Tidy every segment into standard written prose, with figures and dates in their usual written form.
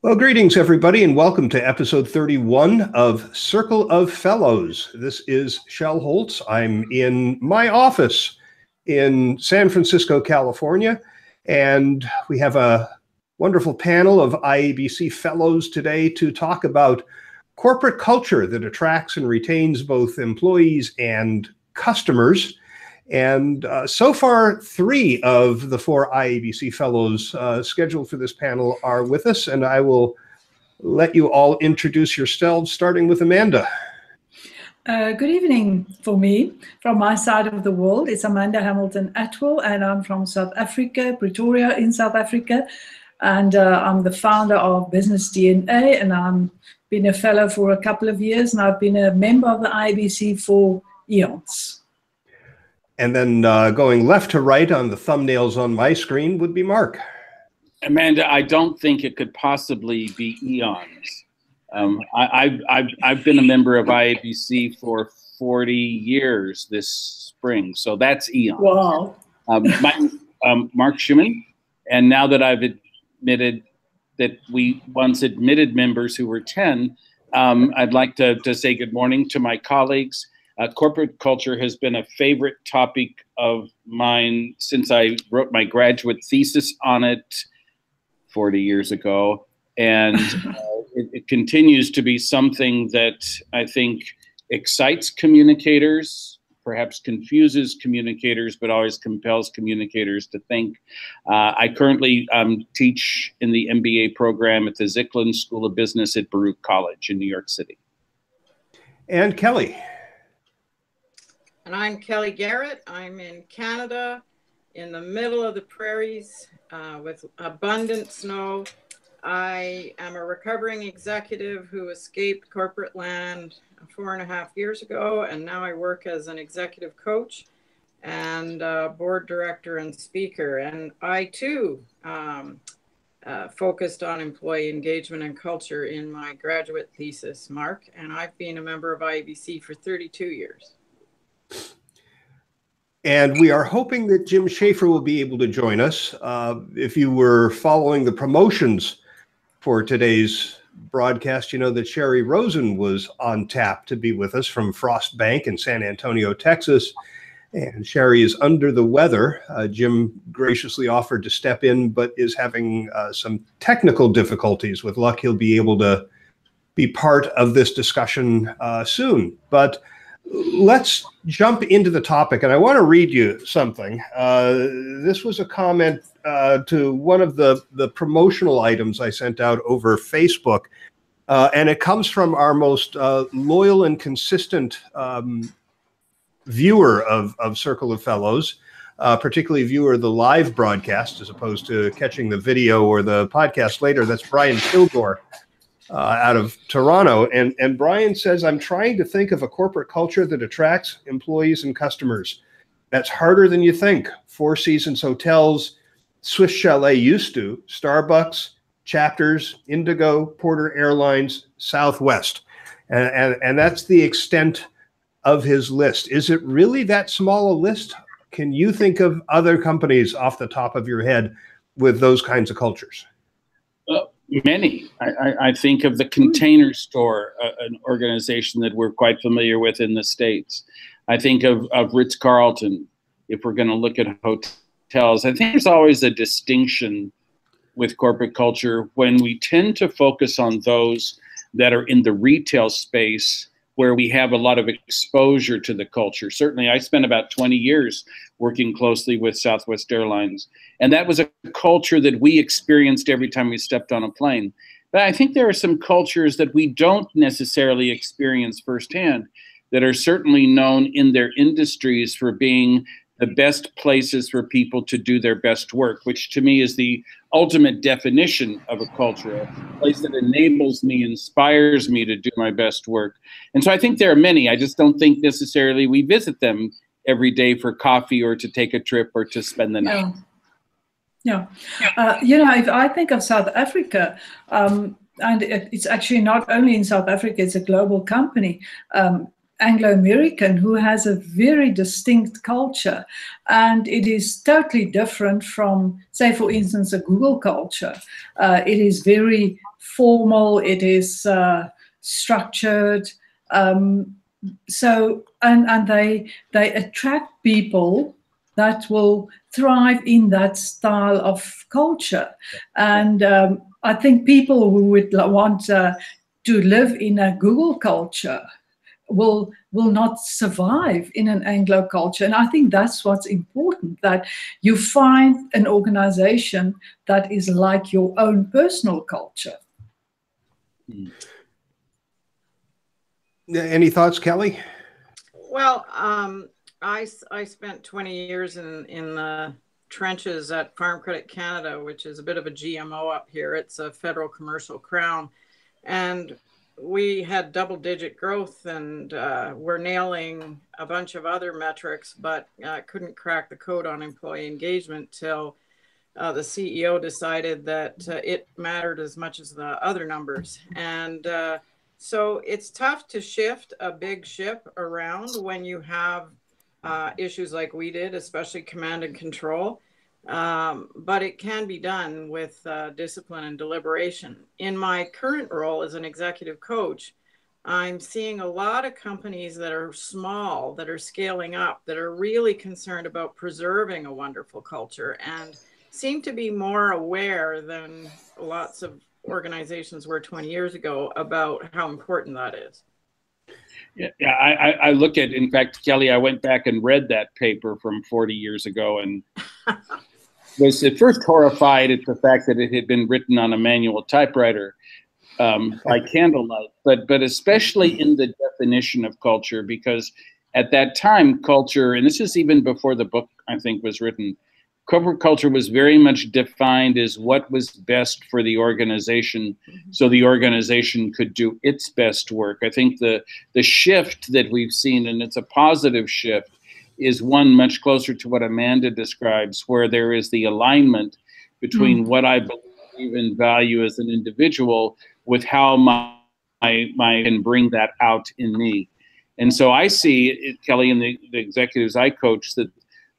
Well, greetings, everybody, and welcome to episode 31 of Circle of Fellows. This is Shel Holtz. I'm in my office in San Francisco, California, and we have a wonderful panel of IABC fellows today to talk about corporate culture that attracts and retains both employees and customers. And so far, 3 of the 4 IABC fellows scheduled for this panel are with us, and I will let you all introduce yourselves, starting with Amanda. Good evening for me. From my side of the world, it's Amanda Hamilton-Attwell, and I'm from South Africa, Pretoria in South Africa. And I'm the founder of Business DNA, and I've been a fellow for a couple of years, and I've been a member of the IABC for eons. And then going left to right on the thumbnails on my screen would be Mark. Amanda, I don't think it could possibly be eons. I've been a member of IABC for 40 years this spring, so that's eons. Wow. Mark Schumann, and now that I've admitted that we once admitted members who were 10, I'd like to say good morning to my colleagues. Corporate culture has been a favorite topic of mine since I wrote my graduate thesis on it 40 years ago. And it continues to be something that I think excites communicators, perhaps confuses communicators, but always compels communicators to think. I currently teach in the MBA program at the Zicklin School of Business at Baruch College in New York City. And Kelly. And I'm Kelly Garrett. I'm in Canada, in the middle of the prairies with abundant snow. I am a recovering executive who escaped corporate land 4.5 years ago, and now I work as an executive coach and board director and speaker. And I too focused on employee engagement and culture in my graduate thesis, Mark, and I've been a member of IABC for 32 years. And we are hoping that Jim Schaefer will be able to join us. If you were following the promotions for today's broadcast, you know that Sherry Rosen was on tap to be with us from Frost Bank in San Antonio, Texas. And Sherry is under the weather. Jim graciously offered to step in, but is having some technical difficulties. With luck, he'll be able to be part of this discussion soon. But let's jump into the topic, and I want to read you something. This was a comment to one of the promotional items I sent out over Facebook, and it comes from our most loyal and consistent viewer of Circle of Fellows, particularly viewer of the live broadcast as opposed to catching the video or the podcast later. That's Brian Kilgore. Out of Toronto. And Brian says, I'm trying to think of a corporate culture that attracts employees and customers. That's harder than you think. Four Seasons Hotels, Swiss Chalet used to, Starbucks, Chapters, Indigo, Porter Airlines, Southwest. And that's the extent of his list. Is it really that small a list? Can you think of other companies off the top of your head with those kinds of cultures? Many. I think of the Container Store, an organization that we're quite familiar with in the States. I think of Ritz-Carlton, if we're going to look at hotels. I think there's always a distinction with corporate culture when we tend to focus on those that are in the retail space where we have a lot of exposure to the culture. Certainly, I spent about 20 years working closely with Southwest Airlines, and that was a culture that we experienced every time we stepped on a plane. But I think there are some cultures that we don't necessarily experience firsthand that are certainly known in their industries for being the best places for people to do their best work, which to me is the ultimate definition of a culture, a place that enables me, inspires me to do my best work. And so I think there are many. I just don't think necessarily we visit them every day for coffee or to take a trip or to spend the night. Yeah. You know, if I think of South Africa, and it's actually not only in South Africa, it's a global company. Anglo-American who has a very distinct culture, and it is totally different from, say, for instance, a Google culture. It is very formal, it is structured, so and they attract people that will thrive in that style of culture. And I think people who would want to live in a Google culture will not survive in an Anglo culture. And I think that's what's important, that you find an organization that is like your own personal culture. Any thoughts, Kelly? Well, I spent 20 years in the trenches at Farm Credit Canada, which is a bit of a GMO up here. It's a federal commercial crown. And we had double-digit growth, and we're nailing a bunch of other metrics, but couldn't crack the code on employee engagement till the CEO decided that it mattered as much as the other numbers. And so it's tough to shift a big ship around when you have issues like we did, especially command and control. But it can be done with discipline and deliberation. In my current role as an executive coach, I'm seeing a lot of companies that are small, that are scaling up, that are really concerned about preserving a wonderful culture and seem to be more aware than lots of organizations were 20 years ago about how important that is. Yeah, I look at, in fact, Kelly, I went back and read that paper from 40 years ago and was at first horrified at the fact that it had been written on a manual typewriter by candlelight, but especially in the definition of culture, because at that time, culture, and this is even before the book, I think, was written, corporate culture was very much defined as what was best for the organization, so the organization could do its best work. I think the shift that we've seen, and it's a positive shift, is one much closer to what Amanda describes, where there is the alignment between what I believe and value as an individual with how my can bring that out in me. And so I see, Kelly, and the executives I coach, that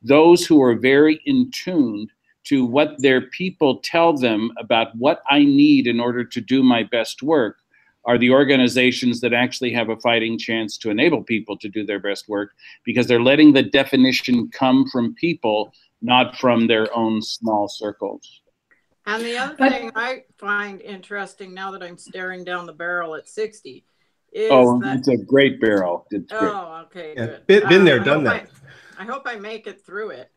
those who are very in tune to what their people tell them about what I need in order to do my best work are the organizations that actually have a fighting chance to enable people to do their best work, because they're letting the definition come from people, not from their own small circles. And the other thing I find interesting now that I'm staring down the barrel at 60 is that it's a great barrel. It's great. Oh, okay, Yeah, good. been there, done that. I hope I make it through it.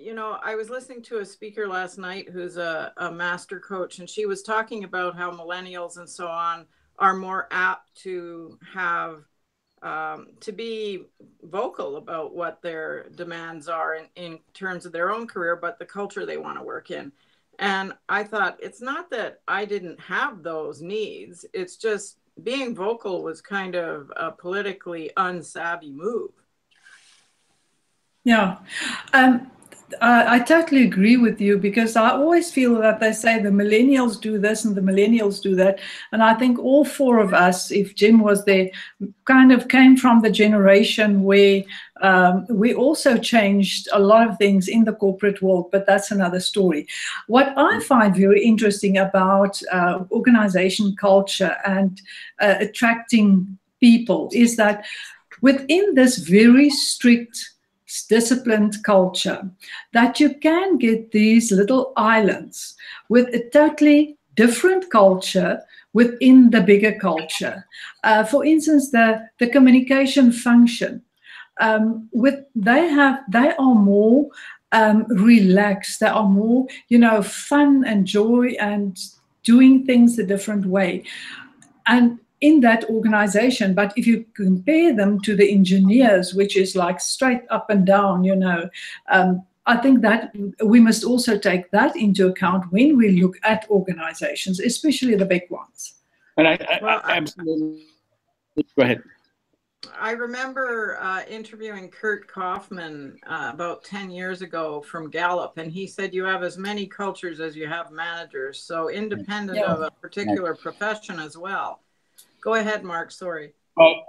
You know, I was listening to a speaker last night who's a master coach, and she was talking about how millennials and so on are more apt to have, to be vocal about what their demands are in terms of their own career, but the culture they want to work in. And I thought, it's not that I didn't have those needs. It's just being vocal was kind of a politically unsavvy move. Yeah. I totally agree with you, because I always feel that they say the millennials do this and the millennials do that. And I think all four of us, if Jim was there, kind of came from the generation where we also changed a lot of things in the corporate world, but that's another story. What I find very interesting about organization culture and attracting people is that within this very strict, disciplined culture, that you can get these little islands with a totally different culture within the bigger culture. For instance, the communication function, they are more relaxed, they are more, fun and joy and doing things a different way. And in that organization, but if you compare them to the engineers, which is like straight up and down, I think that we must also take that into account when we look at organizations, especially the big ones. And I absolutely, go ahead. I remember interviewing Kurt Kaufman about 10 years ago from Gallup, and he said you have as many cultures as you have managers, so independent of a particular profession as well. Go ahead, Mark. Sorry. Well,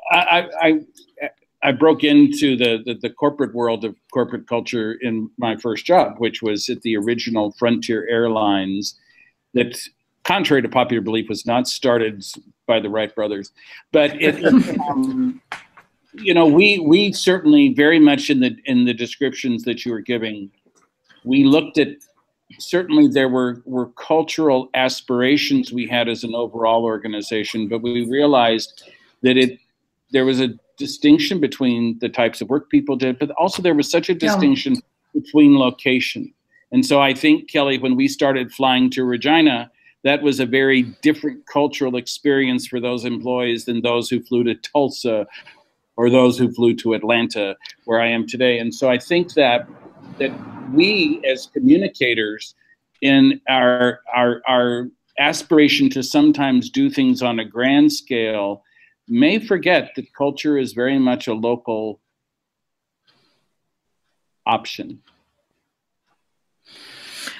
I broke into the corporate world of corporate culture in my first job, which was at the original Frontier Airlines that, contrary to popular belief, was not started by the Wright brothers. But it, you know, we certainly very much in the descriptions that you were giving, we looked at, certainly there were cultural aspirations we had as an overall organization, but we realized that there was a distinction between the types of work people did, but also there was such a distinction between location. And so I think, Kelly, when we started flying to Regina, that was a very different cultural experience for those employees than those who flew to Tulsa or those who flew to Atlanta, where I am today. And so I think that we as communicators, in our aspiration to sometimes do things on a grand scale, may forget that culture is very much a local option.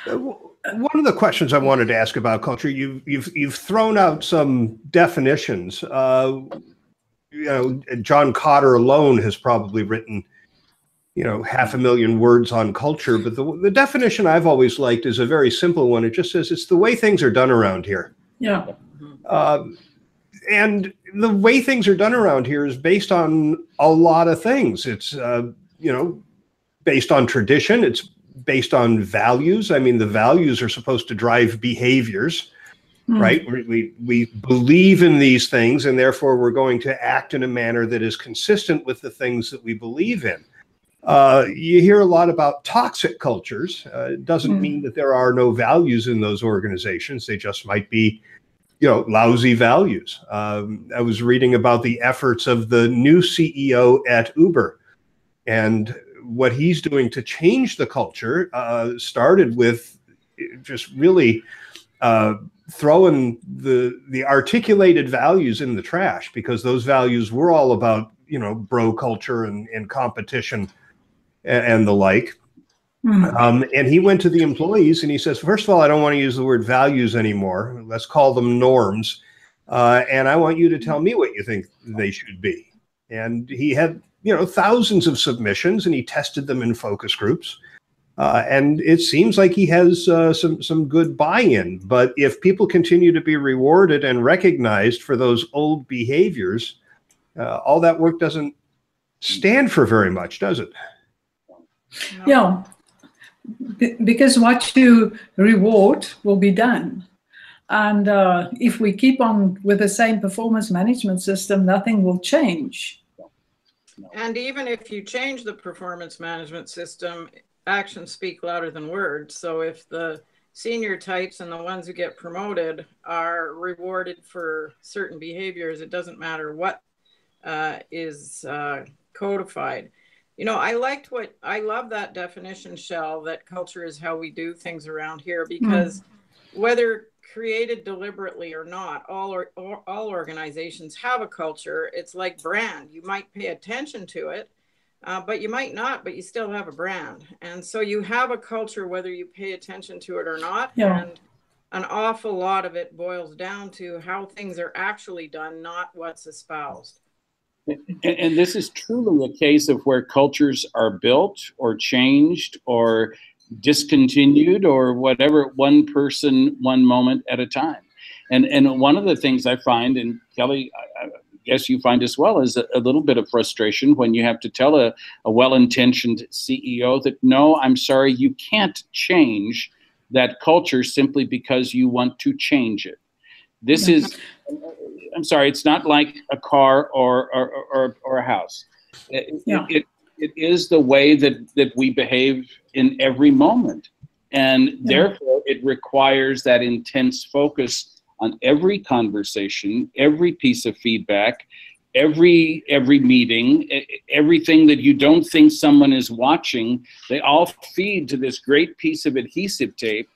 One of the questions I wanted to ask about culture, you've thrown out some definitions. You know, John Cotter alone has probably written, you know, 500,000 words on culture, but the definition I've always liked is a very simple one. It just says it's the way things are done around here. Yeah. And the way things are done around here is based on a lot of things. It's, you know, based on tradition. It's based on values. I mean, the values are supposed to drive behaviors, right? We believe in these things, and therefore we're going to act in a manner that is consistent with the things that we believe in. You hear a lot about toxic cultures. It doesn't mean that there are no values in those organizations. They just might be, you know, lousy values. I was reading about the efforts of the new CEO at Uber, and what he's doing to change the culture started with just really throwing the articulated values in the trash, because those values were all about, you know, bro culture and competition and the like. And he went to the employees and he says, first of all, I don't want to use the word values anymore. Let's call them norms. And I want you to tell me what you think they should be. And he had, you know, thousands of submissions, and he tested them in focus groups. And it seems like he has some good buy-in. But if people continue to be rewarded and recognized for those old behaviors, all that work doesn't stand for very much, does it? Yeah, because what you reward will be done. And if we keep on with the same performance management system, nothing will change. And even if you change the performance management system, actions speak louder than words. So if the senior types and the ones who get promoted are rewarded for certain behaviors, it doesn't matter what is codified. You know, I love that definition, Shell, that culture is how we do things around here, because whether created deliberately or not, all organizations have a culture. It's like brand. You might pay attention to it, but you might not, but you still have a brand. And so you have a culture whether you pay attention to it or not. Yeah. And an awful lot of it boils down to how things are actually done, not what's espoused. And this is truly a case of where cultures are built or changed or discontinued or whatever, one person, one moment at a time. And one of the things I find, and Kelly, I guess you find as well, is a little bit of frustration when you have to tell a well-intentioned CEO that, no, I'm sorry, you can't change that culture simply because you want to change it. This is, I'm sorry, it's not like a car or a house. It is the way that we behave in every moment. And therefore, it requires that intense focus on every conversation, every piece of feedback, every meeting, everything that you don't think someone is watching. They all feed to this great piece of adhesive tape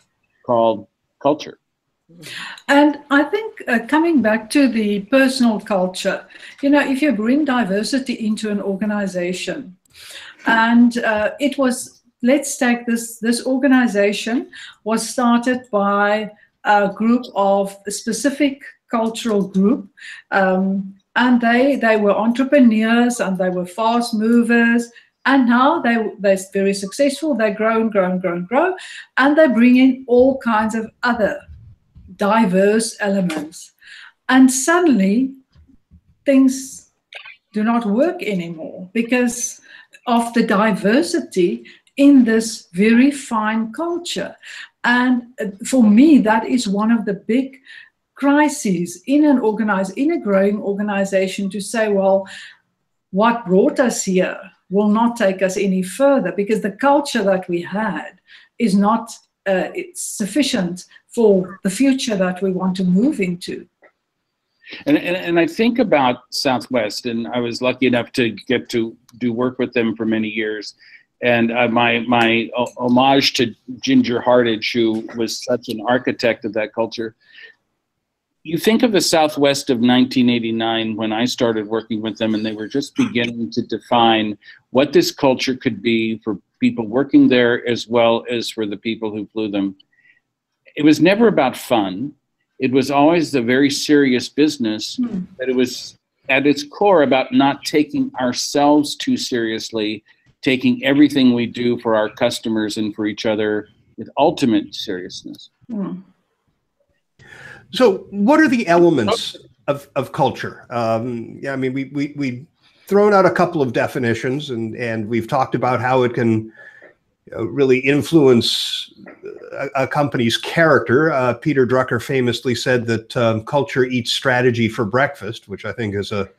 called culture. And I think coming back to the personal culture, you know, if you bring diversity into an organization, and it was, let's take this organization was started by a group of a specific cultural group. and they were entrepreneurs and they were fast movers. And now they're very successful. They grow and grow and grow and grow, and they bring in all kinds of other diverse elements. And suddenly things do not work anymore because of the diversity in this very fine culture. And for me, that is one of the big crises in a growing organization, to say, well, what brought us here will not take us any further, because the culture that we had is not it's sufficient for the future that we want to move into. And I think about Southwest, and I was lucky enough to get to do work with them for many years. And my homage to Ginger Hardage, who was such an architect of that culture. You think of the Southwest of 1989 when I started working with them, and they were just beginning to define what this culture could be for people working there as well as for the people who flew them. It was never about fun. It was always a very serious business, but it was at its core about not taking ourselves too seriously, taking everything we do for our customers and for each other with ultimate seriousness. So what are the elements of culture? Yeah, I mean, we've thrown out a couple of definitions, and we've talked about how it can really influence a company's character. Peter Drucker famously said that culture eats strategy for breakfast, which I think is a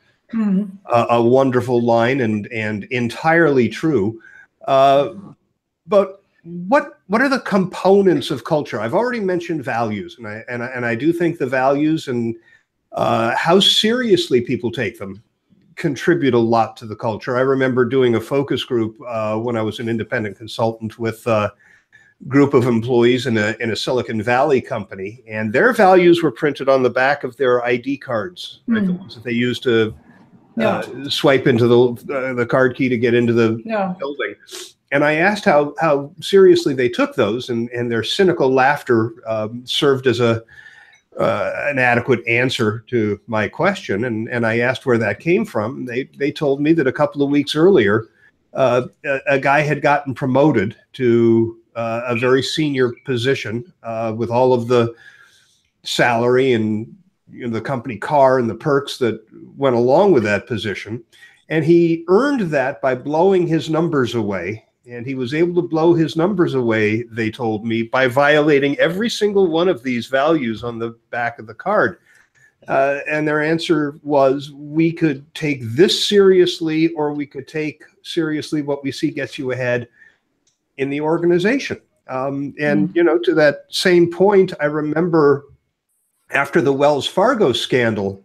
wonderful line and entirely true. But what are the components of culture? I've already mentioned values, and I do think the values and how seriously people take them contribute a lot to the culture. I remember doing a focus group when I was an independent consultant with a group of employees in a Silicon Valley company, and their values were printed on the back of their ID cards, right? The ones that they used to swipe into the card key to get into the building. And I asked how seriously they took those, and their cynical laughter served as an adequate answer to my question. And I asked where that came from. They told me that a couple of weeks earlier, a guy had gotten promoted to a very senior position with all of the salary and the company car and the perks that went along with that position. And he earned that by blowing his numbers away. And he was able to blow his numbers away, they told me, by violating every single one of these values on the back of the card. And their answer was, we could take this seriously, or we could take seriously what we see gets you ahead in the organization. And, to that same point, I remember after the Wells Fargo scandal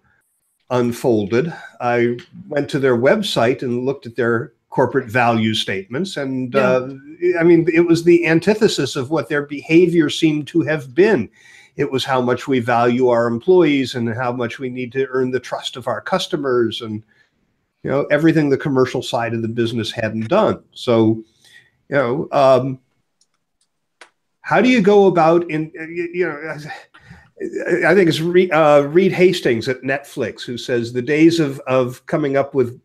unfolded, I went to their website and looked at their corporate value statements. And I mean, it was the antithesis of what their behavior seemed to have been. It was how much we value our employees and how much we need to earn the trust of our customers, and, everything the commercial side of the business hadn't done. So, how do you go about I think it's Reed Hastings at Netflix who says the days of coming up with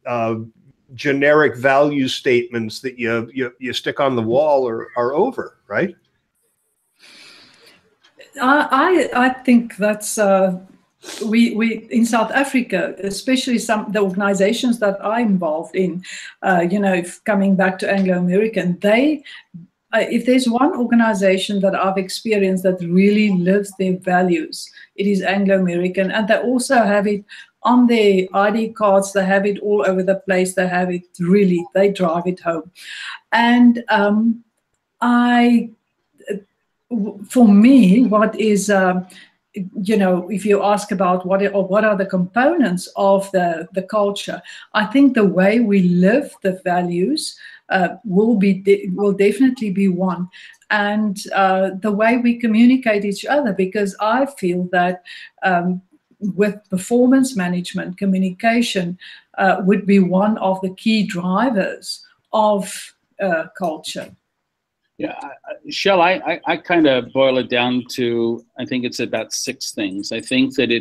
generic value statements that you stick on the wall are over, right? I think that's we in South Africa, especially the organizations that I'm involved in, coming back to Anglo-American, if there's one organization that I've experienced that really lives their values, it is Anglo-American. And they also have it on their ID cards. They have it all over the place. They have it really, they drive it home. And for me, what is, if you ask about what are the components of the culture, I think the way we live the values will definitely be one, and the way we communicate each other, because I feel that with performance management, communication would be one of the key drivers of culture. Yeah, Shell, I kind of boil it down to, I think it's about 6 things. I think that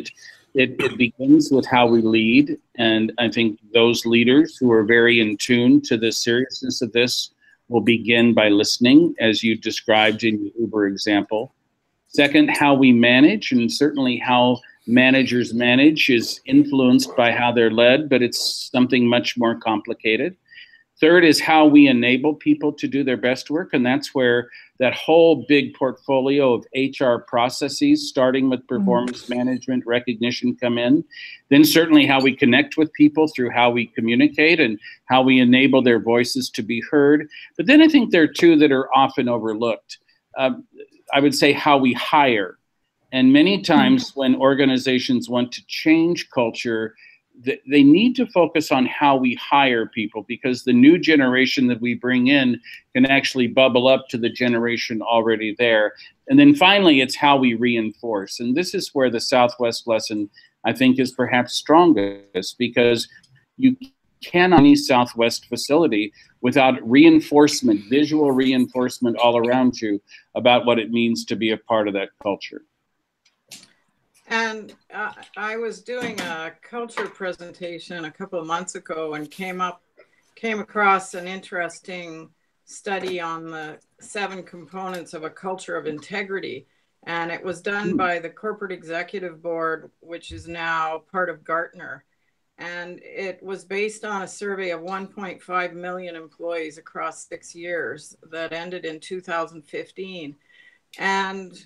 It begins with how we lead, and I think those leaders who are very in tune to the seriousness of this will begin by listening, as you described in your Uber example. Second, how we manage, and certainly how managers manage is influenced by how they're led, but it's something much more complicated. Third is how we enable people to do their best work, and that's where that whole big portfolio of HR processes, starting with performance management, recognition, come in. Then certainly how we connect with people through how we communicate and how we enable their voices to be heard. But then I think there are two that are often overlooked. I would say how we hire. And many times when organizations want to change culture, they need to focus on how we hire people, because the new generation that we bring in can actually bubble up to the generation already there. And then finally, it's how we reinforce. And this is where the Southwest lesson, I think, is perhaps strongest, because you cannot any Southwest facility without reinforcement, visual reinforcement all around you about what it means to be a part of that culture. And I was doing a culture presentation a couple of months ago and came across an interesting study on the 7 components of a culture of integrity. And it was done by the Corporate Executive Board, which is now part of Gartner. And it was based on a survey of 1.5 million employees across 6 years that ended in 2015. And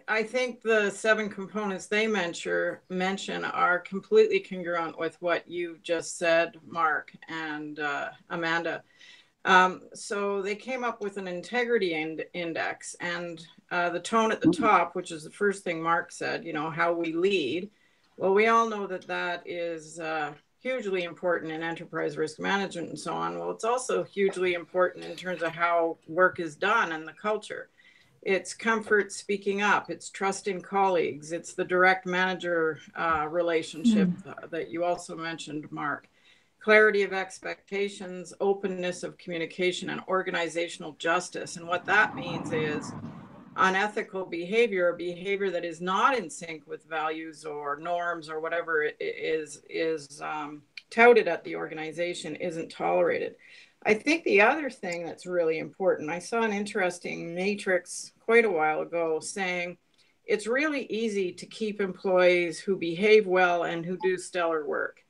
I think the 7 components they mention are completely congruent with what you just said, Mark and Amanda. So they came up with an integrity index, and the tone at the top, which is the first thing Mark said, you know, how we lead. Well, we all know that that is hugely important in enterprise risk management and so on. Well, it's also hugely important in terms of how work is done and the culture. It's comfort speaking up, it's trust in colleagues, it's the direct manager relationship that you also mentioned, Mark. Clarity of expectations, openness of communication, and organizational justice. And what that means is unethical behavior, or behavior that is not in sync with values or norms or whatever it is touted at the organization, isn't tolerated. I think the other thing that's really important, I saw an interesting matrix quite a while ago saying it's really easy to keep employees who behave well and who do stellar work.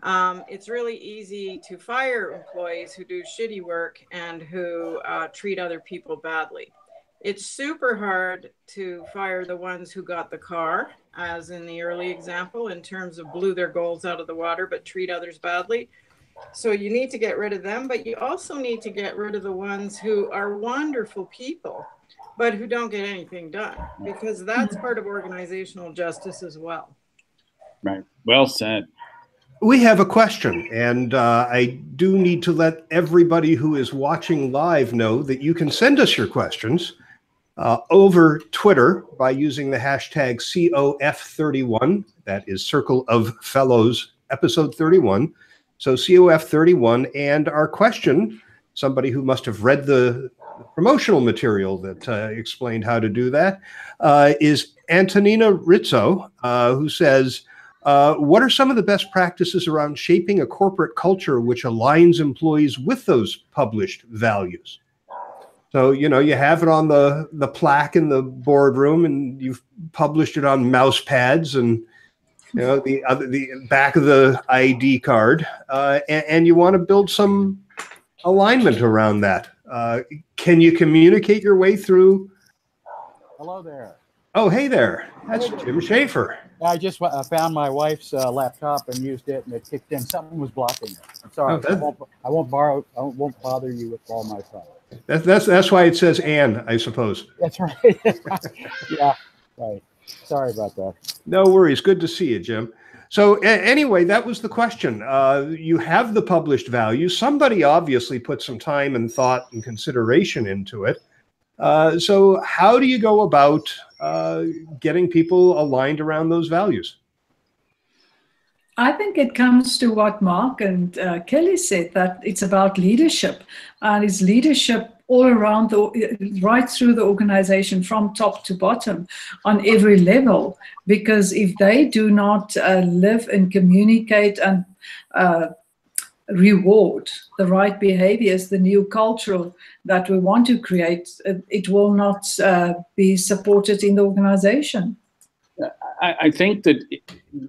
It's really easy to fire employees who do shitty work and who treat other people badly. It's super hard to fire the ones who got the car, as in the early example, in terms of blew their goals out of the water but treat others badly. So you need to get rid of them, but you also need to get rid of the ones who are wonderful people, but who don't get anything done, because that's part of organizational justice as well. Right. Well said. We have a question, and I do need to let everybody who is watching live know that you can send us your questions over Twitter by using the hashtag COF31. That is Circle of Fellows episode 31. So COF31, and our question, somebody who must have read the promotional material that explained how to do that, is Antonina Rizzo, who says, what are some of the best practices around shaping a corporate culture which aligns employees with those published values? So, you know, you have it on the plaque in the boardroom, and you've published it on mouse pads and, you know, the back of the ID card, and you want to build some alignment around that. Can you communicate your way through? Hello there. Oh, hey there. That's Jim Schaefer. I just found my wife's laptop and used it, and it kicked in. Something was blocking it. I'm sorry. I won't bother you with all my problems. That's why it says Ann, I suppose. That's right. Yeah. Right. Sorry about that. No worries. Good to see you, Jim. So anyway, that was the question. You have the published values. Somebody obviously put some time and thought and consideration into it. So how do you go about getting people aligned around those values? I think it comes to what Mark and Kelly said, that it's about leadership, and it's leadership all around, right through the organization, from top to bottom, on every level. Because if they do not live and communicate and reward the right behaviors, the new culture that we want to create, it will not be supported in the organization. I think that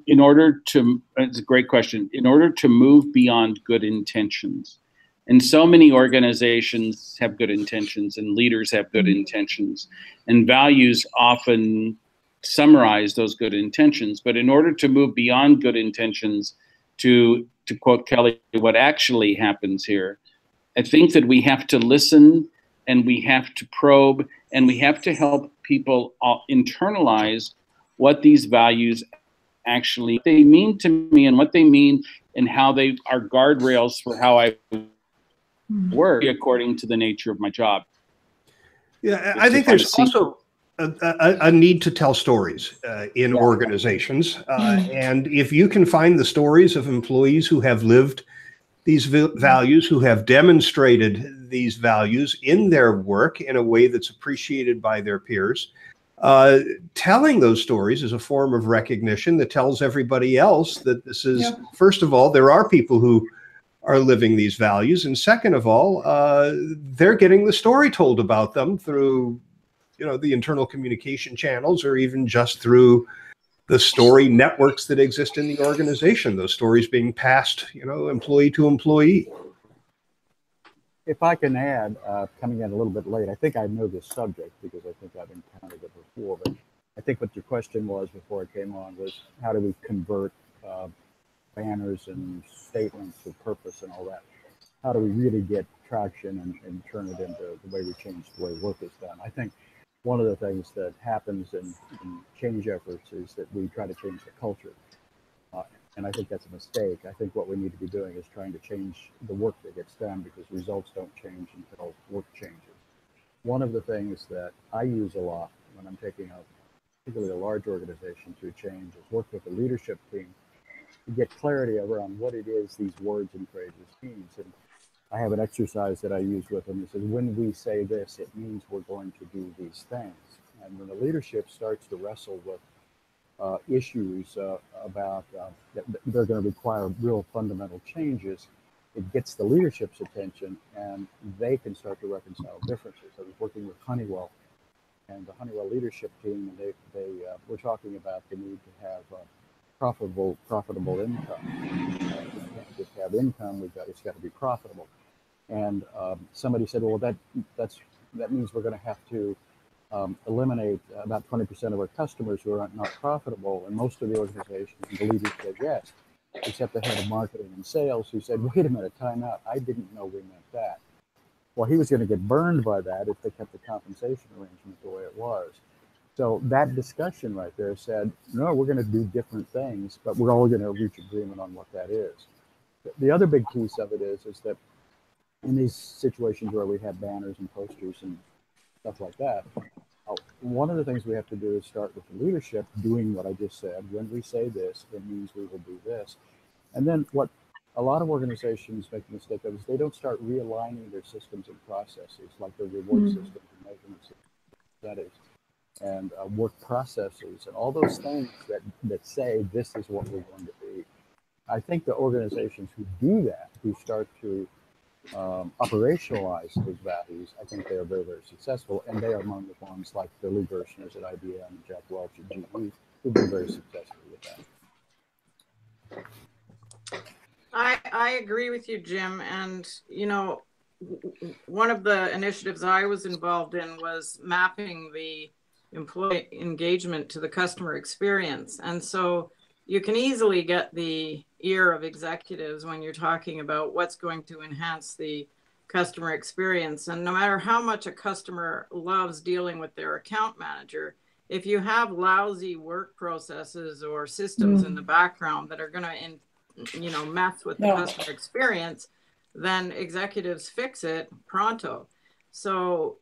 in order to, it's a great question, in order to move beyond good intentions, and so many organizations have good intentions and leaders have good intentions, and values often summarize those good intentions. But in order to move beyond good intentions, to quote Kelly, what actually happens here, I think that we have to listen and we have to probe and we have to help people internalize what these values actually they mean to me, and what they mean and how they are guardrails for how I work according to the nature of my job. Yeah, I think there's also a need to tell stories in organizations. And if you can find the stories of employees who have lived these values, who have demonstrated these values in their work in a way that's appreciated by their peers, telling those stories is a form of recognition that tells everybody else that this is, first of all, there are people who are living these values, and second of all, they're getting the story told about them through, the internal communication channels, or even just through the story networks that exist in the organization. Those stories being passed, employee to employee. If I can add, coming in a little bit late, I think I know this subject because I think I've encountered it before, but I think what your question was before I came on was, how do we convert banners and statements of purpose and all that? How do we really get traction and turn it into the way we change the way work is done? I think one of the things that happens in change efforts is that we try to change the culture. And I think that's a mistake. I think what we need to be doing is trying to change the work that gets done, because results don't change until work changes. One of the things that I use a lot when I'm taking a particularly a large organization through change is work with the leadership team to get clarity around what it is these words and phrases means. And I have an exercise that I use with them that says, when we say this, it means we're going to do these things. And when the leadership starts to wrestle with issues about that they're going to require real fundamental changes, it gets the leadership's attention and they can start to reconcile differences. I was working with Honeywell and the Honeywell leadership team, and they were talking about the need to have profitable income. We can't just have income, it's got to be profitable. And somebody said, well, that means we're going to have to eliminate about 20% of our customers who are not profitable. And most of the organizations and the leaders said yes, except the head of marketing and sales, who said, wait a minute, time out. I didn't know we meant that. Well, he was going to get burned by that if they kept the compensation arrangement the way it was. So that discussion right there said, no, we're going to do different things, but we're all going to reach agreement on what that is. The other big piece of it is that in these situations where we have banners and posters and stuff like that, one of the things we have to do is start with the leadership doing what I just said. When we say this, it means we will do this. And then what a lot of organizations make the mistake of is they don't start realigning their systems and processes, like their reward systems and measurement systems, that is, and work processes and all those things that say this is what we're going to be. I think the organizations who do that, who start to operationalize those values, I think they are very, very successful, and they are among the ones like the Lee Gerstners at IBM and Jack Welch at GE who've been very successful with that. I agree with you, Jim. And, one of the initiatives I was involved in was mapping the employee engagement to the customer experience. And so you can easily get the ear of executives when you're talking about what's going to enhance the customer experience. And no matter how much a customer loves dealing with their account manager, if you have lousy work processes or systems in the background that are going to mess with the customer experience, then executives fix it pronto. So,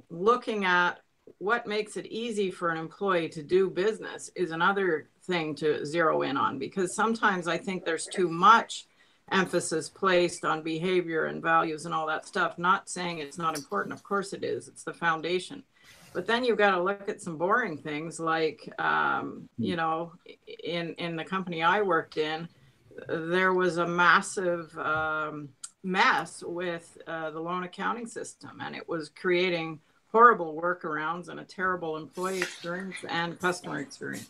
looking at what makes it easy for an employee to do business is another thing to zero in on, because sometimes I think there's too much emphasis placed on behavior and values and all that stuff. Not saying it's not important. Of course it is. It's the foundation. But then you've got to look at some boring things like, you know, in the company I worked in, there was a massive mess with the loan accounting system, and it was creating horrible workarounds and a terrible employee experience and customer experience.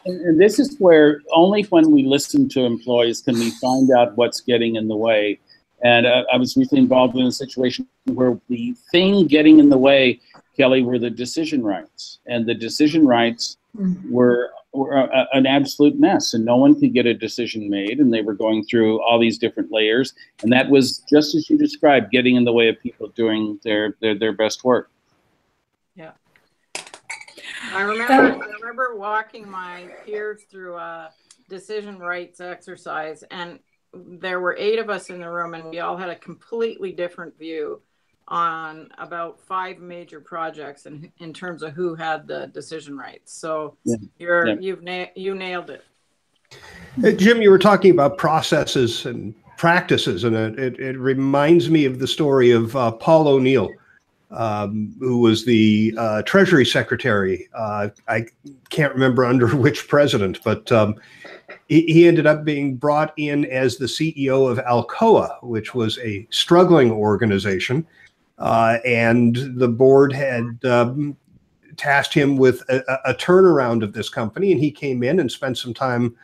And this is where only when we listen to employees can we find out what's getting in the way. And I was recently involved in a situation where the thing getting in the way, Kelly, were the decision rights. And the decision rights were an absolute mess, and no one could get a decision made, and they were going through all these different layers. And that was, just as you described, getting in the way of people doing their best work. Yeah. I remember walking my peers through a decision rights exercise, and there were 8 of us in the room, and we all had a completely different view on about 5 major projects in terms of who had the decision rights. So you nailed it. Jim, you were talking about processes and practices, and it reminds me of the story of Paul O'Neill, who was the Treasury Secretary. I can't remember under which president, but he ended up being brought in as the CEO of Alcoa, which was a struggling organization. And the board had tasked him with a turnaround of this company, and he came in and spent some time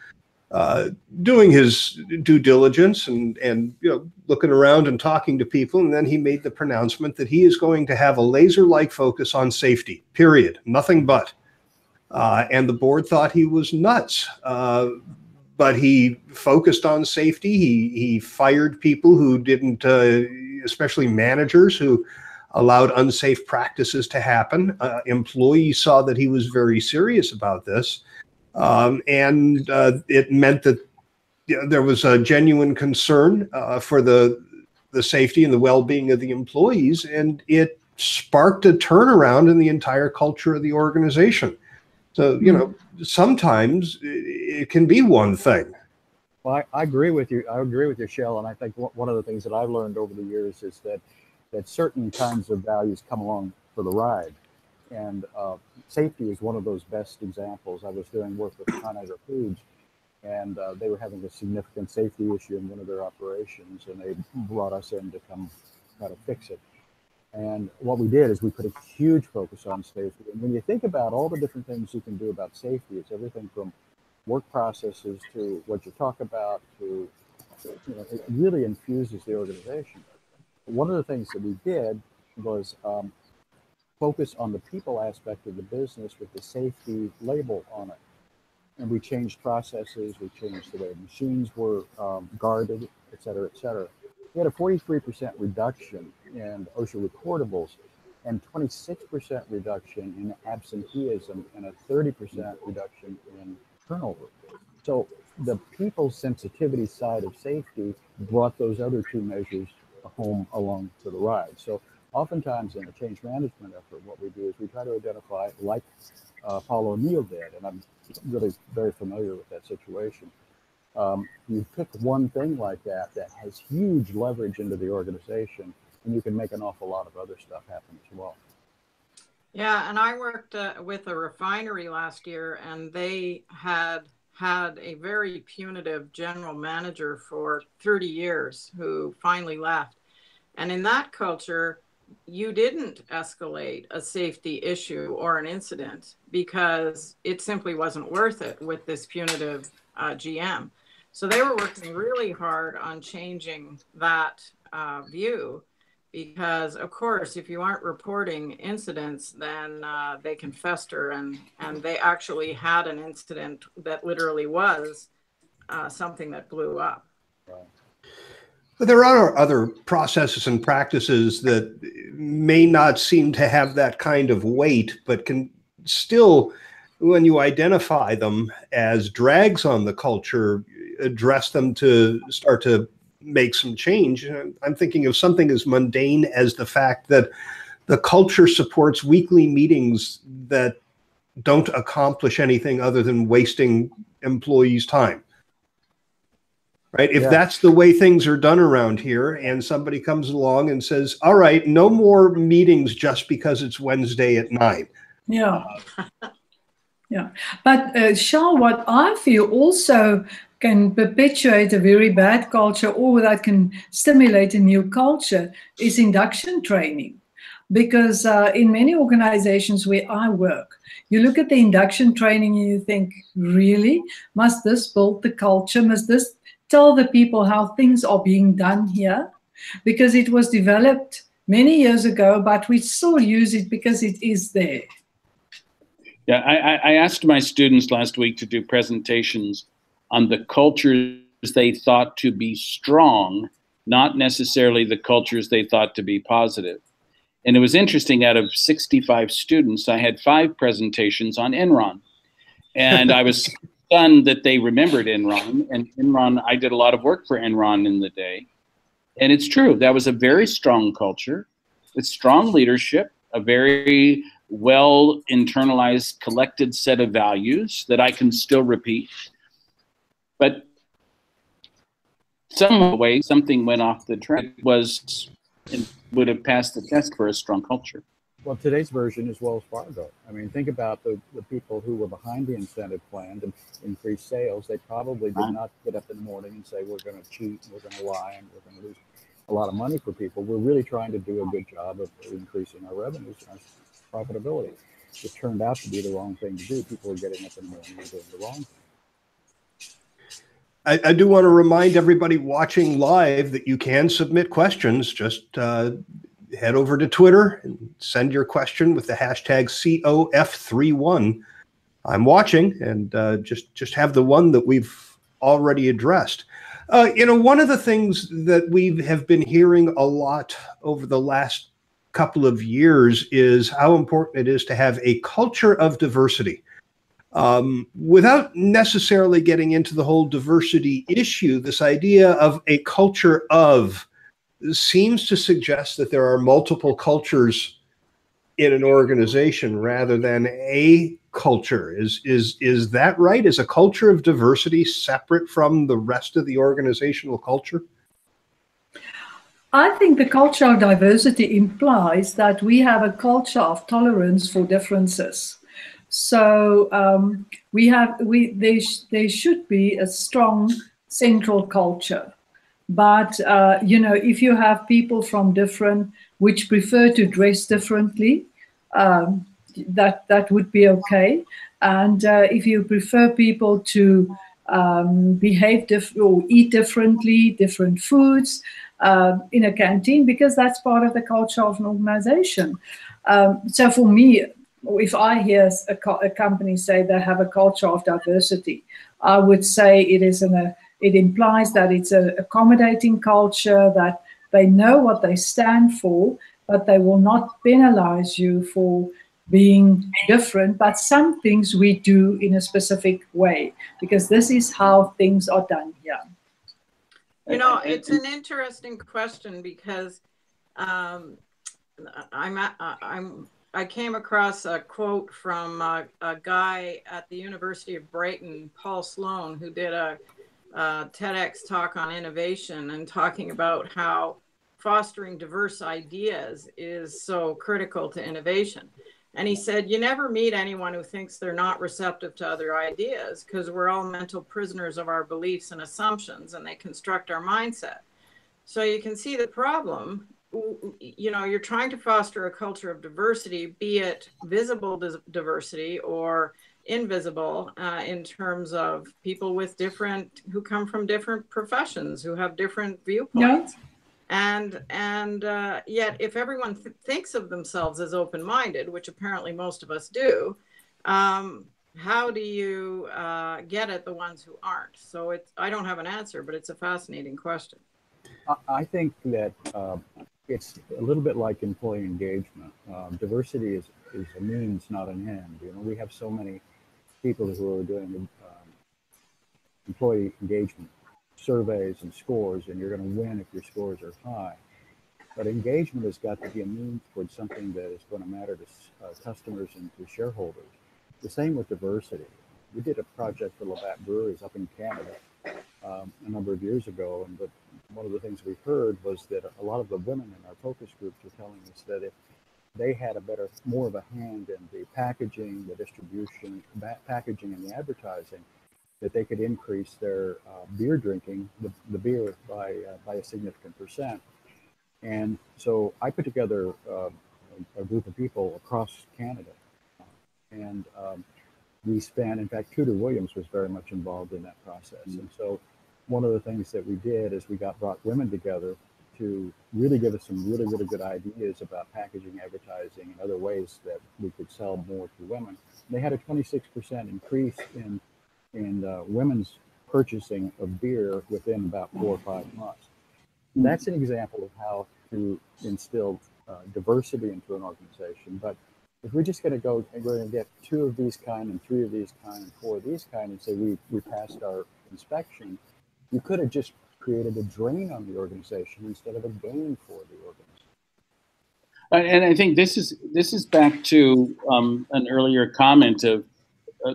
doing his due diligence and you know, looking around and talking to people. And then he made the pronouncement that he is going to have a laser-like focus on safety, period, nothing but. And the board thought he was nuts. But he focused on safety. He fired people who didn't, especially managers who allowed unsafe practices to happen. Employees saw that he was very serious about this. And it meant that, you know, there was a genuine concern for the safety and the well-being of the employees, and it sparked a turnaround in the entire culture of the organization. So, you know, sometimes it can be one thing. Well, I agree with you. I agree with you, Shell. And I think one of the things that I've learned over the years is that certain kinds of values come along for the ride. And safety is one of those best examples. I was doing work with Conagra Foods, and they were having a significant safety issue in one of their operations, and they brought us in to come try to fix it. And what we did is we put a huge focus on safety. And when you think about all the different things you can do about safety, it's everything from work processes to what you talk about to, you know, it really infuses the organization. One of the things that we did was focus on the people aspect of the business with the safety label on it. And we changed processes, we changed the way machines were guarded, et cetera, et cetera. We had a 43% reduction in OSHA recordables and 26% reduction in absenteeism and a 30% reduction in turnover. So the people sensitivity side of safety brought those other 2 measures home along to the ride. So oftentimes in a change management effort, what we do is we try to identify, like Paul O'Neill did, and I'm really very familiar with that situation. You pick one thing like that has huge leverage into the organization, and you can make an awful lot of other stuff happen as well. Yeah, and I worked with a refinery last year, and they had a very punitive general manager for 30 years who finally left. And in that culture, you didn't escalate a safety issue or an incident because it simply wasn't worth it with this punitive GM. So they were working really hard on changing that view, because of course, if you aren't reporting incidents, then they can fester, and they actually had an incident that literally was something that blew up. Right. But there are other processes and practices that may not seem to have that kind of weight, but can still, when you identify them as drags on the culture, address them to start to make some change. I'm thinking of something as mundane as the fact that the culture supports weekly meetings that don't accomplish anything other than wasting employees' time. Right? If that's the way things are done around here, and somebody comes along and says, all right, no more meetings just because it's Wednesday at 9. Yeah. Yeah. But Shah, what I feel also can perpetuate a very bad culture, or that can stimulate a new culture, is induction training. Because in many organizations where I work, you look at the induction training and you think, really? Must this build the culture? Must this tell the people how things are being done here? Because it was developed many years ago, but we still use it because it is there. Yeah, I asked my students last week to do presentations on the cultures they thought to be strong, not necessarily the cultures they thought to be positive. And it was interesting, out of 65 students, I had 5 presentations on Enron. And I was stunned that they remembered Enron. And Enron, I did a lot of work for Enron in the day. And it's true, that was a very strong culture with strong leadership, a very well internalized, collected set of values that I can still repeat. But some way, something went off the track, would have passed the test for a strong culture. Well, today's version is Wells Fargo. I mean, think about the people who were behind the incentive plan to increase sales. They probably did not get up in the morning and say, we're going to cheat, we're going to lie, and we're going to lose a lot of money for people. We're really trying to do a good job of increasing our revenues and our profitability. It turned out to be the wrong thing to do. People were getting up in the morning and doing the wrong thing. I do want to remind everybody watching live that you can submit questions. Just head over to Twitter and send your question with the hashtag COF31. I'm watching, and just have the one that we've already addressed. One of the things that we have been hearing a lot over the last couple of years is how important it is to have a culture of diversity. Without necessarily getting into the whole diversity issue, this idea of a culture of seems to suggest that there are multiple cultures in an organization rather than a culture. Is that right? Is a culture of diversity separate from the rest of the organizational culture? I think the culture of diversity implies that we have a culture of tolerance for differences. So there should be a strong central culture. But, if you have people from which prefer to dress differently, that would be okay. And if you prefer people to behave or eat differently, different foods in a canteen, because that's part of the culture of an organization. So for me, if I hear a company say they have a culture of diversity, I would say it implies that it's an accommodating culture, that they know what they stand for, but they will not penalize you for being different. But some things we do in a specific way, because this is how things are done here. It's an interesting question, because I came across a quote from a guy at the University of Brighton, Paul Sloan, who did a TEDx talk on innovation, and talking about how fostering diverse ideas is so critical to innovation. And he said, you never meet anyone who thinks they're not receptive to other ideas, because we're all mental prisoners of our beliefs and assumptions, and they construct our mindset. So you can see the problem. You're trying to foster a culture of diversity, be it visible diversity or invisible, in terms of people with who come from different professions, who have different viewpoints. Yeah. And yet, if everyone thinks of themselves as open-minded, which apparently most of us do, how do you get at the ones who aren't? So I don't have an answer, but it's a fascinating question. I think that it's a little bit like employee engagement. Diversity is a means, not an end. We have so many people who are doing employee engagement surveys and scores, and you're going to win if your scores are high. But engagement has got to be a means towards something that is going to matter to customers and to shareholders. The same with diversity. We did a project for Labatt Breweries up in Canada a number of years ago, and one of the things we heard was that a lot of the women in our focus groups were telling us that if they had more of a hand in the packaging, the distribution, packaging, and the advertising, that they could increase their beer drinking, the beer by a significant percent. And so I put together a group of people across Canada, and we spent, in fact, Tudor Williams was very much involved in that process. And so one of the things that we did is we brought women together to really give us some really, really good ideas about packaging, advertising, and other ways that we could sell more to women. And they had a 26% increase in women's purchasing of beer within about 4 or 5 months. That's an example of how to instill diversity into an organization. But if we're just going to go and we're going to get 2 of these kind and 3 of these kind and 4 of these kind and say we passed our inspection, you could have just created a drain on the organization instead of a gain for the organization. And I think this is back to an earlier comment of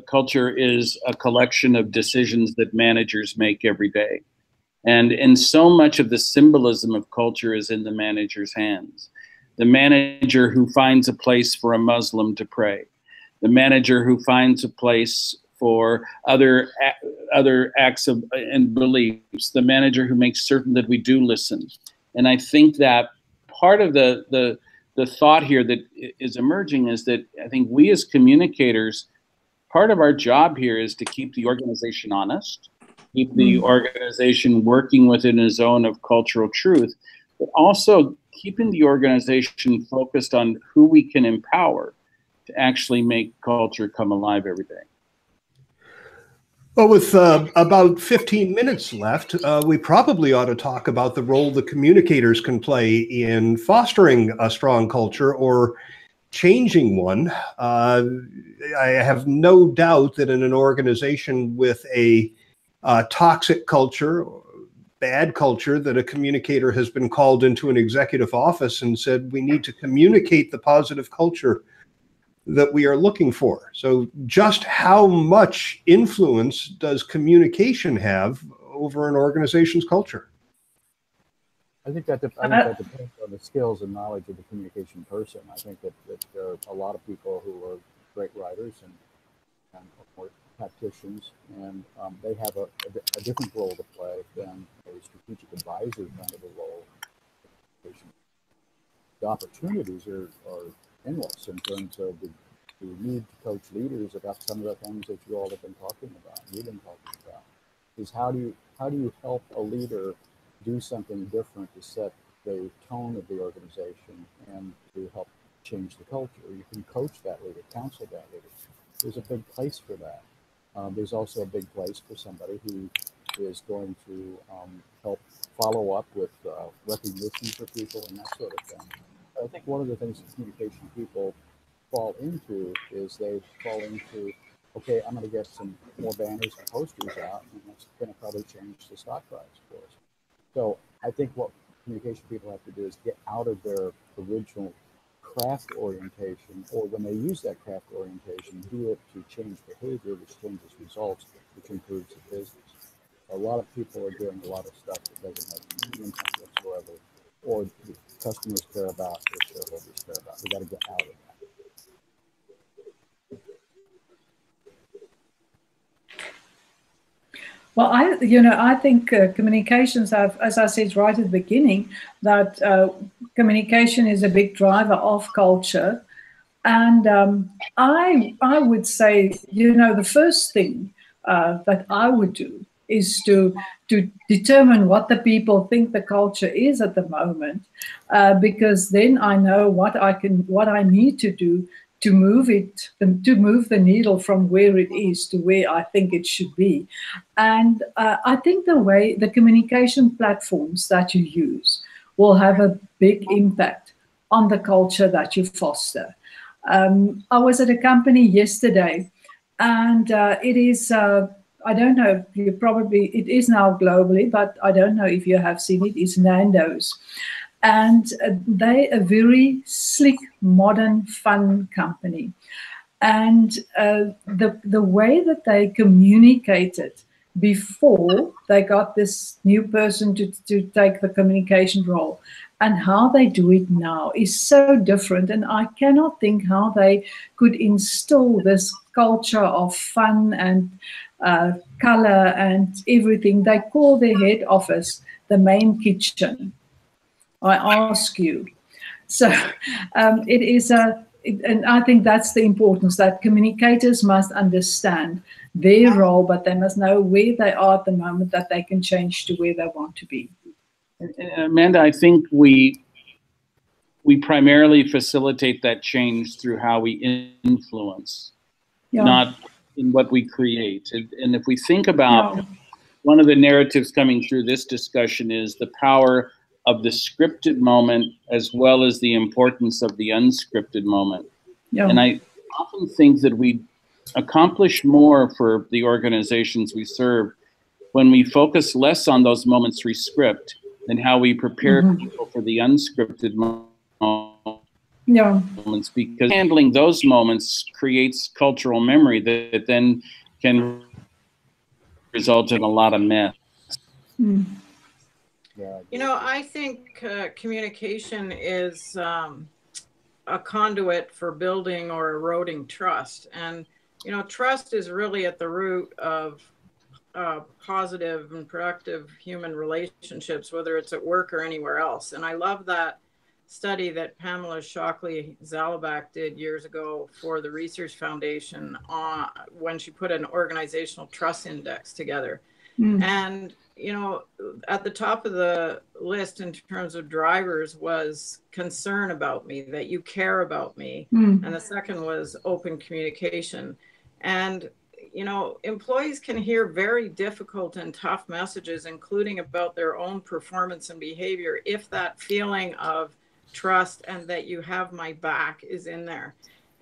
culture is a collection of decisions that managers make every day. And so much of the symbolism of culture is in the manager's hands. The manager who finds a place for a Muslim to pray, the manager who finds a place for other acts of and beliefs, the manager who makes certain that we do listen. And I think that part of the thought here that is emerging is that I think we as communicators, part of our job here is to keep the organization honest, keep the organization working within a zone of cultural truth, but also keeping the organization focused on who we can empower to actually make culture come alive every day. Well, with about 15 minutes left, we probably ought to talk about the role the communicators can play in fostering a strong culture or changing one. I have no doubt that in an organization with a toxic culture, bad culture, that a communicator has been called into an executive office and said, we need to communicate the positive culture that we are looking for. So just how much influence does communication have over an organization's culture? I think that depends on the skills and knowledge of the communication person. I think that there are a lot of people who are great writers and tacticians, and they have a different role to play than a strategic advisor kind of a role. The opportunities are endless in terms of the need to coach leaders about some of the things that you all have been talking about, you've been talking about, is how do you help a leader do something different to set the tone of the organization and to help change the culture. You can coach that leader, counsel that leader. There's a big place for that. There's also a big place for somebody who is going to help follow up with recognition for people and that sort of thing. I think one of the things that communication people fall into is they fall into, okay, I'm going to get some more banners and posters out, and that's going to probably change the stock price for us. So I think what communication people have to do is get out of their original craft orientation, or when they use that craft orientation, do it to change behavior, which changes results, which improves the business. A lot of people are doing a lot of stuff that doesn't have any impact whatsoever, or the customers care about, or shareholders care about. We got to get out of that. Well, I think communications have, as I said right at the beginning, that communication is a big driver of culture. And I would say, the first thing that I would do is to determine what the people think the culture is at the moment, because then I know what I need to do to move the needle from where it is to where I think it should be. And I think the communication platforms that you use will have a big impact on the culture that you foster. I was at a company yesterday, and it is, I don't know, it is now globally, but I don't know if you have seen it, it's Nando's. And they're a very slick, modern, fun company. And the way that they communicated before they got this new person to take the communication role and how they do it now is so different. And I cannot think how they could instill this culture of fun and color and everything. They call their head office the main kitchen. I ask you. So it is and I think that's the importance, that communicators must understand their role, but they must know where they are at the moment, that they can change to where they want to be. Amanda, I think we primarily facilitate that change through how we influence, not in what we create. And if we think about one of the narratives coming through this discussion is the power of the scripted moment as well as the importance of the unscripted moment. And I often think that we accomplish more for the organizations we serve when we focus less on those moments we script than how we prepare people for the unscripted moments, because handling those moments creates cultural memory that then can result in a lot of mess. You know, I think communication is a conduit for building or eroding trust. And, you know, trust is really at the root of positive and productive human relationships, whether it's at work or anywhere else. And I love that study that Pamela Shockley-Zalabak did years ago for the Research Foundation when she put an organizational trust index together. And, you know, at the top of the list in terms of drivers was concern about me, that you care about me. And the second was open communication. And, you know, employees can hear very difficult and tough messages, including about their own performance and behavior, if that feeling of trust and that you have my back is in there.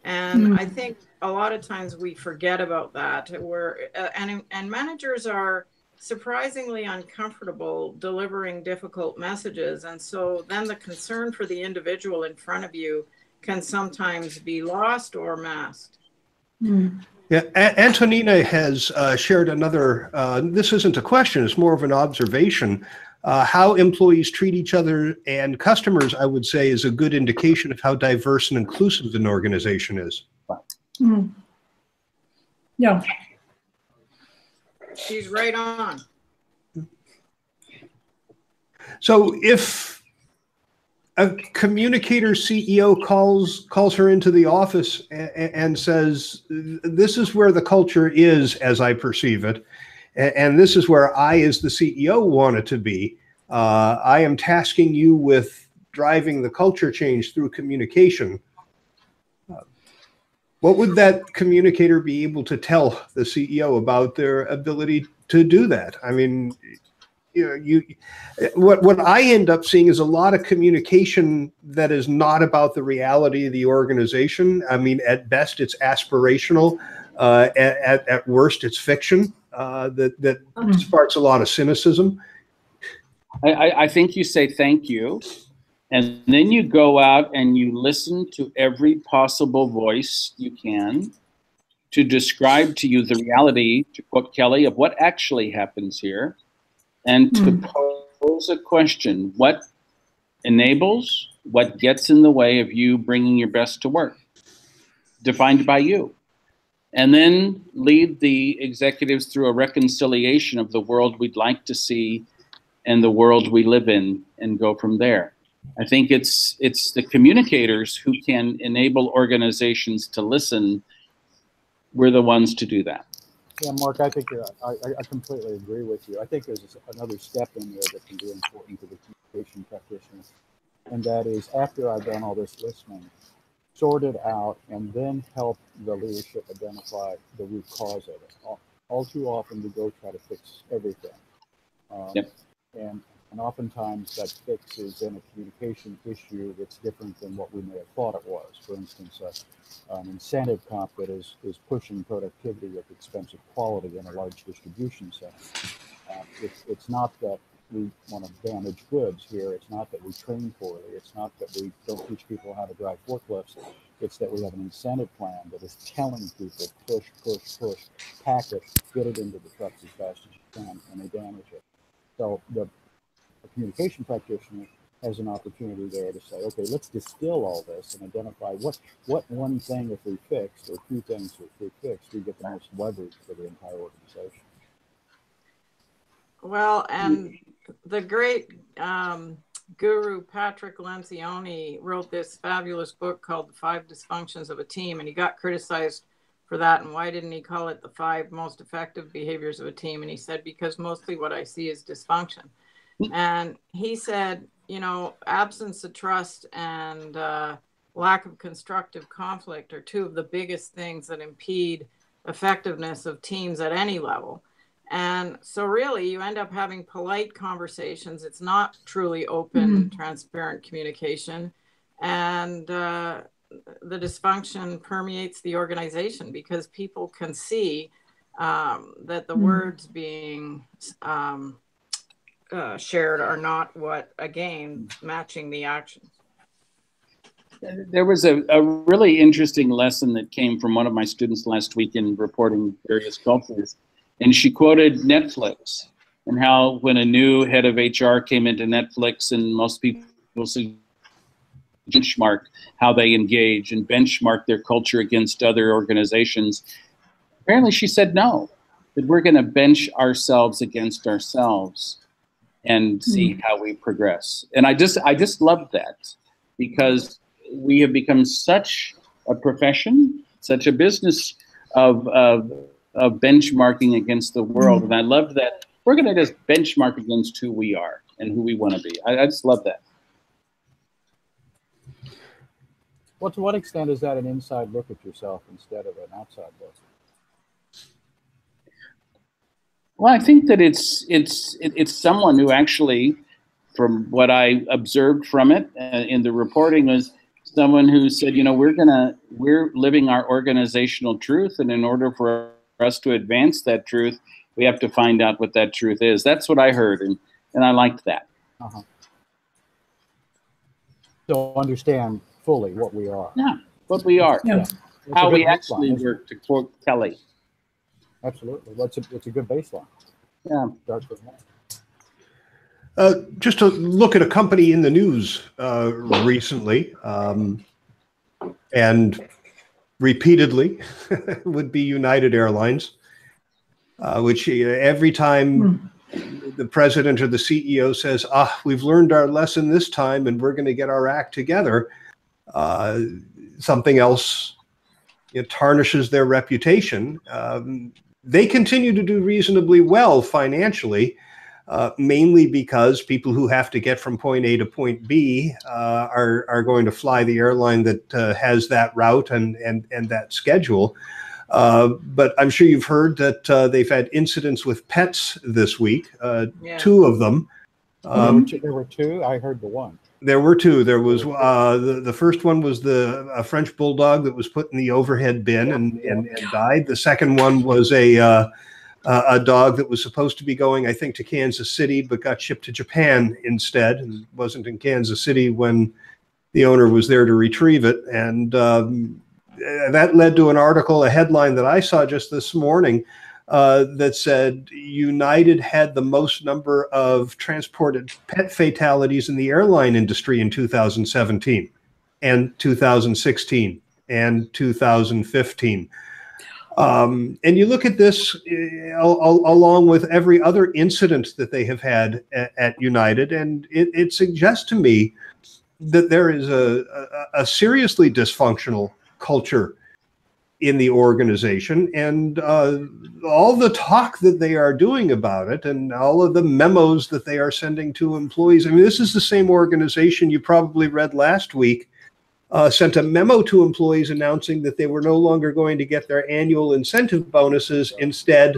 And I think a lot of times we forget about that. And managers are surprisingly uncomfortable delivering difficult messages. And so then the concern for the individual in front of you can sometimes be lost or masked. Yeah, Antonina has shared another, this isn't a question, it's more of an observation. How employees treat each other and customers, I would say, is a good indication of how diverse and inclusive an organization is. Yeah. She's right on. So if a communicator CEO calls her into the office and says, this is where the culture is as I perceive it, and this is where I as the CEO want it to be, I am tasking you with driving the culture change through communication. What would that communicator be able to tell the CEO about their ability to do that? I mean, you know, what I end up seeing is a lot of communication that is not about the reality of the organization. I mean, at best, it's aspirational. At worst, it's fiction that sparks a lot of cynicism. I think you say thank you. And then you go out and you listen to every possible voice you can to describe to you the reality, to quote Kelly, of what actually happens here, and to pose a question: what enables, what gets in the way of you bringing your best to work, defined by you. And then lead the executives through a reconciliation of the world we'd like to see and the world we live in, and go from there. I think it's the communicators who can enable organizations to listen. We're the ones to do that. Yeah, Mark, I think I completely agree with you. I think there's another step in there that can be important to the communication practitioners, and that is, after I've done all this listening, sort it out, and then help the leadership identify the root cause of it. All too often we go try to fix everything. And oftentimes that fix is in a communication issue that's different than what we may have thought it was. For instance, an incentive comp that is pushing productivity at the expense of quality in a large distribution center. It's not that we want to damage goods here. It's not that we train poorly. It's not that we don't teach people how to drive forklifts. It's that we have an incentive plan that is telling people push, push, push, pack it, get it into the trucks as fast as you can, and they damage it. So the communication practitioner has an opportunity there to say, okay, let's distill all this and identify what one thing, if we fixed, or two things if we fixed, we get the most leverage for the entire organization. Well, and the great guru Patrick Lencioni wrote this fabulous book called The 5 Dysfunctions of a Team, and he got criticized for that. And why didn't he call it the 5 most effective behaviors of a team? And he said, because mostly what I see is dysfunction. And he said, you know, absence of trust and lack of constructive conflict are 2 of the biggest things that impede effectiveness of teams at any level. And so really you end up having polite conversations. It's not truly open, transparent communication. And the dysfunction permeates the organization because people can see that the words being shared are not what, again, matching the actions. There was a really interesting lesson that came from one of my students last week in reporting various cultures. And she quoted Netflix and how when a new head of HR came into Netflix, and most people benchmark how they engage and benchmark their culture against other organizations. Apparently she said no, that we're going to bench ourselves against ourselves and see how we progress. And I just love that, because we have become such a profession, such a business of benchmarking against the world. And I love that we're going to just benchmark against who we are and who we want to be. I just love that. Well, to what extent is that an inside look at yourself instead of an outside look? Well, I think that it's someone who actually, from what I observed from it in the reporting, was someone who said, you know, we're living our organizational truth, and in order for us to advance that truth, we have to find out what that truth is. That's what I heard, and I liked that. So understand fully what we are. Yeah, what we are. Yeah. How we actually work, to quote Kelly. Absolutely. Well, it's a good baseline. Yeah. Start from that. Just to look at a company in the news recently, and repeatedly, would be United Airlines, which every time the president or the CEO says, we've learned our lesson this time and we're going to get our act together, something else tarnishes their reputation. They continue to do reasonably well financially, mainly because people who have to get from point A to point B are going to fly the airline that has that route and that schedule. But I'm sure you've heard that they've had incidents with pets this week, 2 of them. There were 2? I heard the one. There were 2. There was the first one was a French bulldog that was put in the overhead bin and died. The second one was a dog that was supposed to be going, I think, to Kansas City, but got shipped to Japan instead, and wasn't in Kansas City when the owner was there to retrieve it. And that led to an article, a headline that I saw just this morning, that said United had the most number of transported pet fatalities in the airline industry in 2017 and 2016 and 2015. And you look at this along with every other incident that they have had at United, and it suggests to me that there is a seriously dysfunctional culture in the organization, and all the talk that they are doing about it and all of the memos that they are sending to employees. I mean, this is the same organization you probably read last week, sent a memo to employees announcing that they were no longer going to get their annual incentive bonuses. Instead,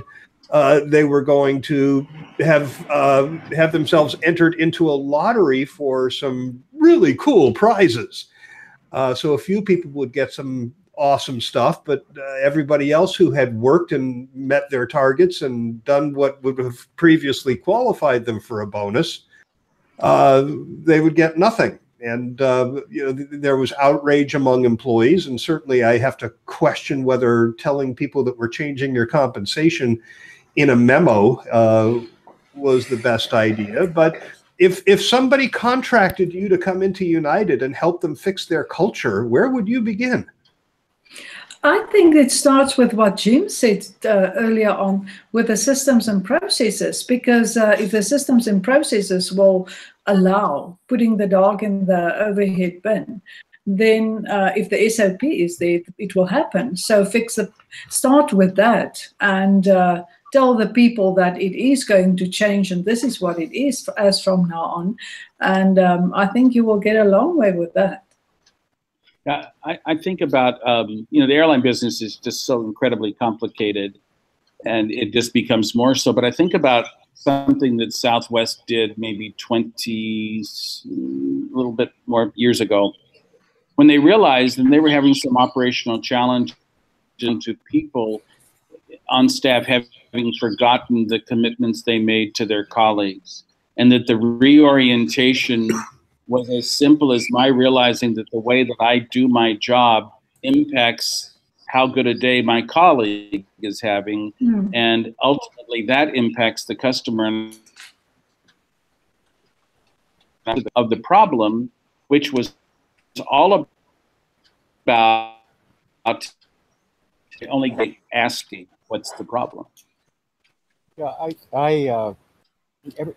they were going to have themselves entered into a lottery for some really cool prizes. So a few people would get some awesome stuff, but everybody else who had worked and met their targets and done what would have previously qualified them for a bonus, they would get nothing. And there was outrage among employees, and certainly I have to question whether telling people that we're changing your compensation in a memo was the best idea. But if somebody contracted you to come into United and help them fix their culture, where would you begin? I think it starts with what Jim said earlier on with the systems and processes, because if the systems and processes will allow putting the dog in the overhead bin, then if the SOP is there, it will happen. So start with that and tell the people that it is going to change and this is what it is as from now on. And I think you will get a long way with that. Yeah, I think about, the airline business is just so incredibly complicated and it just becomes more so. But I think about something that Southwest did maybe a little bit more years ago, when they realized and they were having some operational challenge to people on staff having forgotten the commitments they made to their colleagues, and that the reorientation was as simple as my realizing that the way that I do my job impacts how good a day my colleague is having, and ultimately that impacts the customer of the problem, which was all about only asking what's the problem. Yeah, I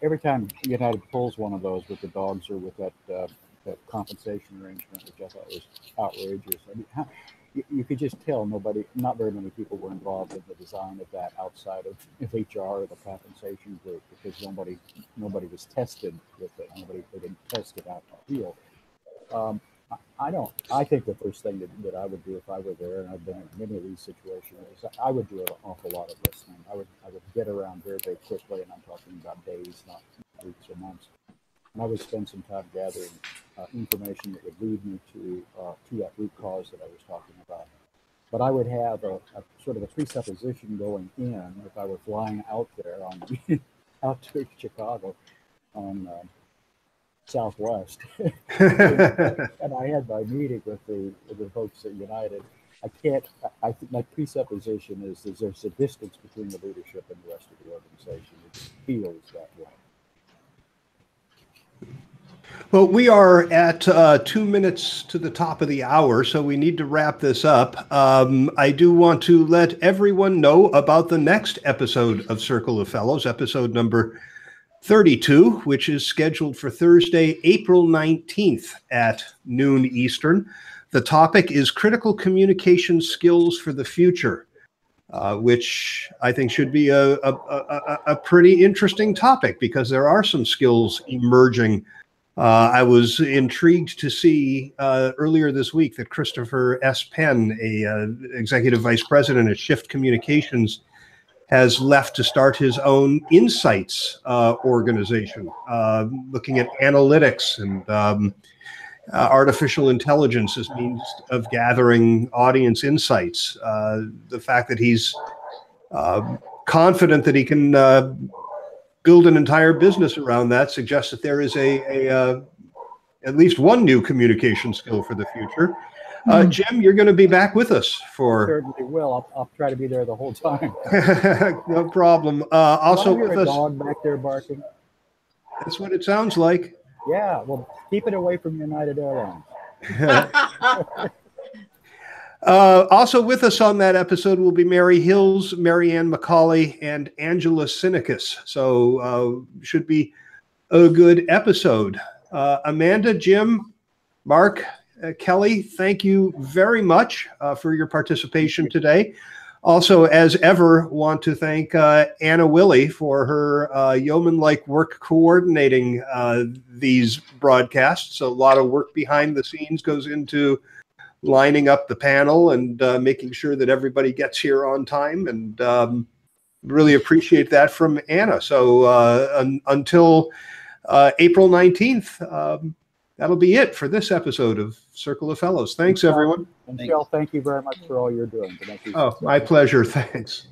every time United pulls one of those with the dogs or with that compensation arrangement, which I thought was outrageous. I mean, you could just tell not very many people were involved in the design of that outside of HR or the compensation group, because nobody was tested with it. They didn't test it out in the field. I think the first thing that I would do if I were there, and I've been in many of these situations, is I would do an awful lot of listening. I would get around very, very quickly, and I'm talking about days, not weeks or months. And I would spend some time gathering information that would lead me to that root cause that I was talking about. But I would have a sort of a presupposition going in if I were flying out there out to Chicago on Southwest, and I had my meeting with the folks at United. I think my presupposition is there's a distance between the leadership and the rest of the organization. It just feels that way. Well, we are at 2 minutes to the top of the hour, so we need to wrap this up. I do want to let everyone know about the next episode of Circle of Fellows, episode number 32, which is scheduled for Thursday, April 19th at noon Eastern. The topic is critical communication skills for the future, which I think should be a pretty interesting topic because there are some skills emerging. I was intrigued to see earlier this week that Christopher S. Penn, a executive vice president at Shift Communications, has left to start his own insights organization, looking at analytics and artificial intelligence as means of gathering audience insights. The fact that he's confident that he can build an entire business around that suggests that there is at least one new communication skill for the future. Jim, you're going to be back with us for... Certainly will. I'll try to be there the whole time. No problem. Also with us... a dog back there barking? That's what it sounds like. Yeah, well, keep it away from United Airlines. Also with us on that episode will be Mary Hills, Marianne McCauley, and Angela Sinicus. So should be a good episode. Amanda, Jim, Mark, Kelly, thank you very much for your participation today. Also, as ever, want to thank Anna Willie for her yeoman-like work coordinating these broadcasts. A lot of work behind the scenes goes into lining up the panel and making sure that everybody gets here on time, and really appreciate that from Anna. So until April 19th, that'll be it for this episode of Circle of Fellows. Thanks, everyone. And Shel, thank you very much for all you're doing to make these. Oh, my pleasure. Thanks.